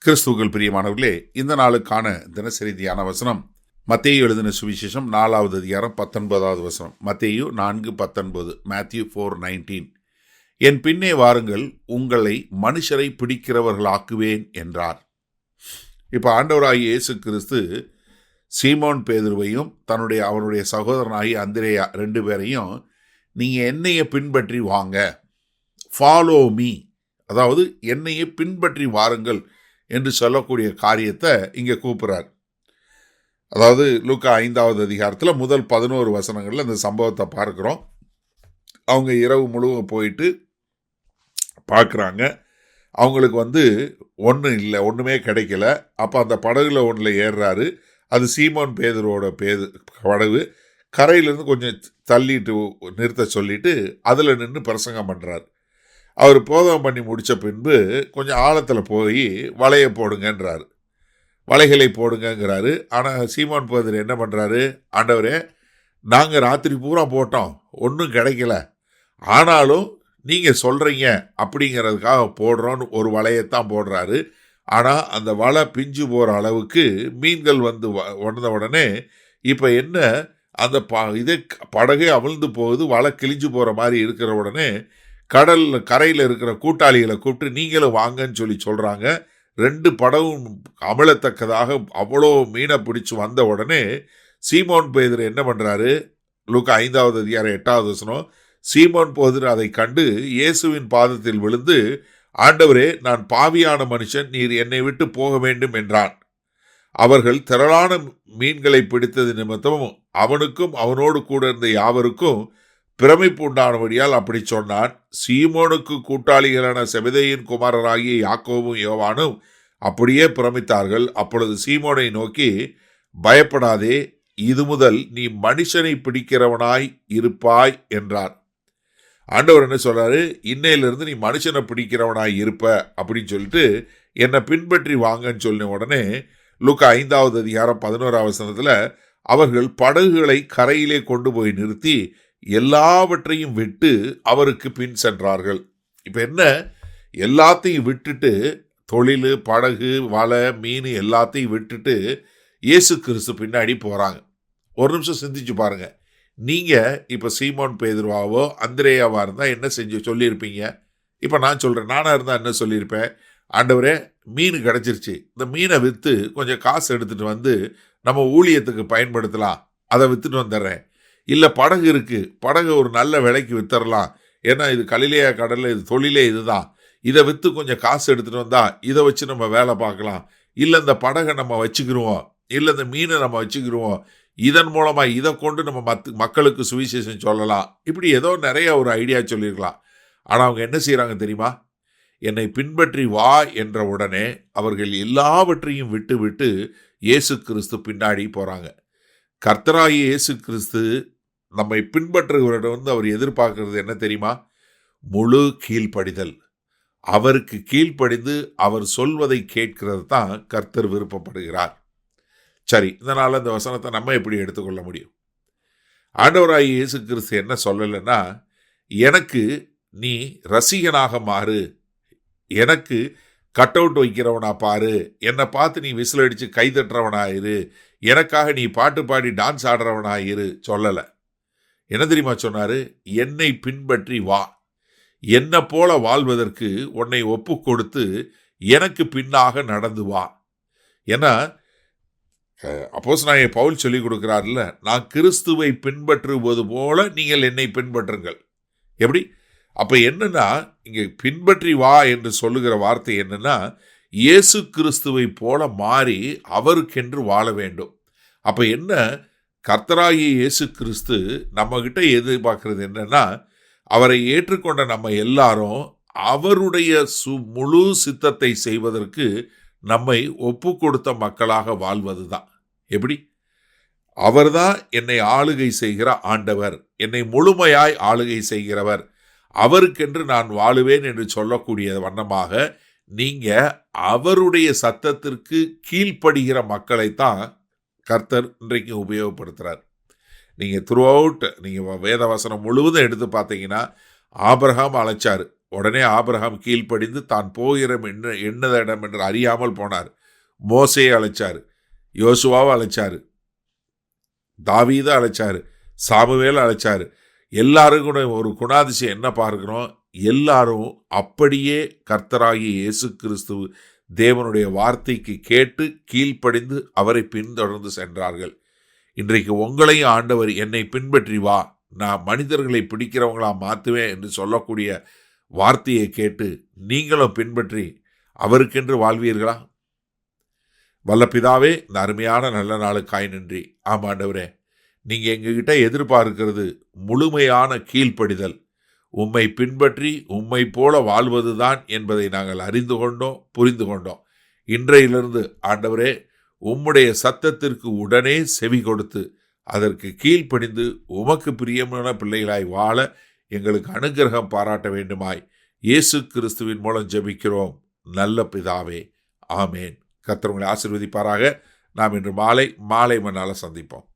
கிறிஸ்துவுக்குள் பிரியமானவர்களே, இந்த நாளுக்கான தினசரி தியான வசனம் மத்தேயு எழுதின சுவிசேஷம் 4வது அதிகாரம் 19வது வசனம். மத்தேயு 4:19. Matthew 4:19. என் பின்னே வாருங்கள், உங்களை மனுஷரை பிடிக்கிறவர்களாக்குவேன் என்றார். இப்போ ஆண்டவராகிய இயேசு கிறிஸ்து சீமோன் பேதுருவையும் அவனுடைய சகோதரனாகிய அந்திரேயா 2 பேரையும் நீங்கள் என்னையை பின்பற்றி வாங்க, ஃபாலோ மீ, அதாவது என்னையை பின்பற்றி வாருங்கள் என்று சொல்லக்கூடிய காரியத்தை இங்கே கூப்பிட்றார். அதாவது லூக்கா 5வது அதிகாரத்தில் முதல் 11 வசனங்களில் இந்த சம்பவத்தை பார்க்குறோம். அவங்க இரவு முழுவதும் போயிட்டு பார்க்குறாங்க. அவங்களுக்கு ஒன்றுமே கிடைக்கல. அப்போ அந்த படகுல ஒன்றில் ஏறுறாரு. அது சீமோன் பேதுருவோட படகு. கரையிலேருந்து கொஞ்சம் தள்ளிட்டு நிறுத்த சொல்லிட்டு அதில் நின்று பிரசங்கம் பண்ணுறார். அவர் போதகம் பண்ணி முடித்த பின்பு கொஞ்சம் ஆழத்தில் போய் வலையை போடுங்கன்றார், வலைகளை போடுங்கங்கிறாரு. ஆனால் சீமோன் பேதுரு என்ன பண்ணுறாரு, ஆண்டவரே, நாங்கள் ராத்திரி பூரா போட்டோம், ஒன்றும் கிடைக்கல, ஆனாலும் நீங்கள் சொல்கிறீங்க அப்படிங்கிறதுக்காக போடுறோன்னு ஒரு வலையைத்தான் போடுறாரு. ஆனால் அந்த வலை பிஞ்சு போகிற அளவுக்கு மீன்கள் வந்த உடனே இப்போ என்ன, அந்த படகே அவிழ்ந்து போகுது, வலை கிழிஞ்சு போகிற மாதிரி இருக்கிற உடனே கரையில் இருக்கிற கூட்டாளிகளை கூப்பிட்டு நீங்களும் வாங்கன்னு சொல்கிறாங்க. 2 படகும் அமிழத்தக்கதாக அவ்வளோ மீனை பிடிச்சி வந்த உடனே சீமோன் பேதுரு என்ன பண்ணுறாரு, லூக்கா 5வது அதிகாரம் 8வது வசனம். சீமோன் பேதுரு அதை கண்டு இயேசுவின் பாதத்தில் விழுந்து, ஆண்டவரே, நான் பாவியான மனுஷன், நீர் என்னை விட்டு போக வேண்டும் என்றான். அவர்கள் திரளான மீன்களை பிடித்தது நிமித்தமும் அவனுக்கும் அவனோடு கூட இருந்த யாவருக்கும் பிரமிப்பு உண்டானபடியால் அப்படி சொன்னான். சீமோனுக்கு கூட்டாளிகளான செபதேயின் குமாரராகிய யாக்கோபும் யோவானும் அப்படியே பிரமித்தார்கள். அப்பொழுது சீமோனை நோக்கி, பயப்படாதே, இது முதல் நீ மனுஷனை பிடிக்கிறவனாய் இருப்பாய் என்றார். ஆண்டவர் என்ன சொல்றாரு, இன்னையிலிருந்து நீ மனுஷனை பிடிக்கிறவனாய் இருப்ப அப்படின்னு சொல்லிட்டு என்னை பின்பற்றி வாங்கன்னு சொன்ன உடனே லூக்கா 5வது அதிகாரம் 11வது வசனத்துல அவர்கள் படகுகளை கரையிலே கொண்டு போய் நிறுத்தி எல்லாவற்றையும் விட்டு அவருக்கு பின் சென்றார்கள். இப்போ என்ன, எல்லாத்தையும் விட்டுட்டு, தொழில், படகு, வலை, மீன் எல்லாத்தையும் விட்டுட்டு இயேசு கிறிஸ்து பின்னாடி போகிறாங்க. ஒரு நிமிஷம் சிந்திச்சு பாருங்க. நீங்கள் இப்போ சீமோன் பேதுருவாவோ அந்திரேயாவா இருந்தால் என்ன சொல்லியிருப்பீங்க? இப்போ நான் சொல்கிறேன், நானாக இருந்தால் என்ன சொல்லியிருப்பேன், ஆண்டவரே, மீன் கிடச்சிருச்சு, இந்த மீனை விற்று கொஞ்சம் காசு எடுத்துகிட்டு வந்து நம்ம ஊழியத்துக்கு பயன்படுத்தலாம், அதை விற்றுட்டு வந்துடுறேன். இல்லை, படகு இருக்குது, படகு ஒரு நல்ல விலைக்கு விற்றுறலாம், ஏன்னா இது கலிலேயா கடலில் இது தொழிலே இதுதான், இதை விற்று கொஞ்சம் காசு எடுத்துகிட்டு வந்தால் இதை வச்சு நம்ம வேலை பார்க்கலாம், இல்லை இந்த படகை நம்ம வச்சுக்கிடுவோம், இல்லை இந்த மீனை நம்ம வச்சுக்கிடுவோம், இதன் மூலமாக இதை கொண்டு நம்ம மக்களுக்கு சுவிசேஷம் சொல்லலாம், இப்படி ஏதோ நிறைய ஒரு ஐடியா சொல்லியிருக்கலாம். ஆனால் அவங்க என்ன செய்கிறாங்க தெரியுமா, என்னை பின்பற்றி வா என்ற உடனே அவர்கள் எல்லாவற்றையும் விட்டு விட்டு இயேசு கிறிஸ்து பின்னாடி போகிறாங்க. கர்த்தராகிய இயேசு கிறிஸ்து நம்மை பின்பற்றுகிறவரிடம் அவர் எதிர்பார்க்கிறது என்ன தெரியுமா, முழு கீழ்ப்படிதல். அவருக்கு கீழ்ப்படிந்து அவர் சொல்வதை கேட்கிறது தான் கர்த்தர் விருப்பப்படுகிறார். சரி, இதனால் இந்த வசனத்தை நம்ம எப்படி எடுத்துக்கொள்ள முடியும்? ஆண்டவராகிய இயேசு கிறிஸ்து என்ன சொல்லலைன்னா, எனக்கு நீ ரசிகனாக மாறு, எனக்கு கட் அவுட் வைக்கிறவனா பாரு, என்னை பார்த்து நீ விசில் அடித்து கை தட்டுறவனாயிரு, எனக்காக நீ பாட்டு பாடி டான்ஸ் ஆடுறவனாயிரு சொல்லலை. என்ன தெரியுமா சொன்னார், என்னை பின்பற்றி வா, என்னை போல வாழ்வதற்கு உன்னை ஒப்பு கொடுத்து எனக்கு பின்னாக நடந்து வா. ஏன்னா அப்போஸ்தலனாகிய பவுல் சொல்லி கொடுக்கிறார்ல, நான் கிறிஸ்துவை பின்பற்றுவது போல நீங்கள் என்னை பின்பற்றுங்கள். எப்படி? அப்போ என்னன்னா, இங்கே பின்பற்றி வா என்று சொல்லுகிற வார்த்தை என்னன்னா, இயேசு கிறிஸ்துவை போல மாறி அவருக்கென்று வாழ வேண்டும். அப்போ என்ன, கர்த்தராகிய இயேசு கிறிஸ்து நம்மகிட்ட எதிர்பார்க்கிறது என்னன்னா, அவரை ஏற்றுக்கொண்ட நம்ம எல்லாரும் அவருடைய முழு சித்தத்தை செய்வதற்கு நம்மை ஒப்பு கொடுத்த மக்களாக வாழ்வது தான். எப்படி? அவர்தான் என்னை ஆளுகை செய்கிற ஆண்டவர், என்னை முழுமையாய் ஆளுகை செய்கிறவர், அவருக்கென்று நான் வாழுவேன் என்று சொல்லக்கூடிய வண்ணமாக நீங்க அவருடைய சத்தத்திற்கு கீழ்ப்படுகிற மக்களைத்தான் கர்த்தர் இன்றைக்கு உபயோகப்படுத்துகிறார். நீங்கள் த்ரூ அவுட் நீங்கள் வேதவசனம் முழுவதும் எடுத்து பார்த்தீங்கன்னா, ஆபிரகாம் அழைச்சார், உடனே ஆபிரகாம் கீழ்ப்படிந்து தான் போகிற எண்ணத இடம் என்று அறியாமல் போனார். மோசேயை அழைச்சார், யோசுவாவை அழைச்சார், தாவீதை அழைச்சார், சாமுவேலை அழைச்சார். எல்லாரும் கூட ஒரு குணாதிசயம் என்ன பார்க்கிறோம்? எல்லாரும் அப்படியே கர்த்தராகிய இயேசு கிறிஸ்து தேவனுடைய வார்த்தைக்கு கேட்டு கீழ்ப்படிந்து அவரை பின்தொடர்ந்து சென்றார்கள். இன்றைக்கு உங்களையும் ஆண்டவர் என்னை பின்பற்றி வா, நான் மனிதர்களை பிடிக்கிறவங்களா மாற்றுவேன் என்று சொல்லக்கூடிய வார்த்தையை கேட்டு நீங்களும் பின்பற்றி அவருக்கென்று வாழ்வீர்களா? வல்ல பிதாவே, இந்த அருமையான நல்ல நாளுக்காய் நன்றி. ஆமாண்டவரே, நீங்கள் எங்ககிட்ட எதிர்பார்க்கிறது முழுமையான கீழ்ப்படிதல், உம்மை பின்பற்றி உம்மை போல வாழ்வதுதான் என்பதை நாங்கள் அறிந்து கொண்டோம், புரிந்து கொண்டோம். இன்றையிலிருந்து ஆண்டவரே, உம்முடைய சத்தத்திற்கு உடனே செவி கொடுத்து அதற்கு கீழ்ப்படிந்து உமக்கு பிரியமான பிள்ளைகளாய் வாழ எங்களுக்கு அனுக்கிரகம் பாராட்ட வேண்டுமாய் இயேசு கிறிஸ்துவின் மூலம் ஜெபிக்கிறோம் நல்ல பிதாவே, ஆமேன். கர்த்தர் உங்களை ஆசீர்வதிப்பாராக. நாம் இன்று மாலை மண்ணால் சந்திப்போம்.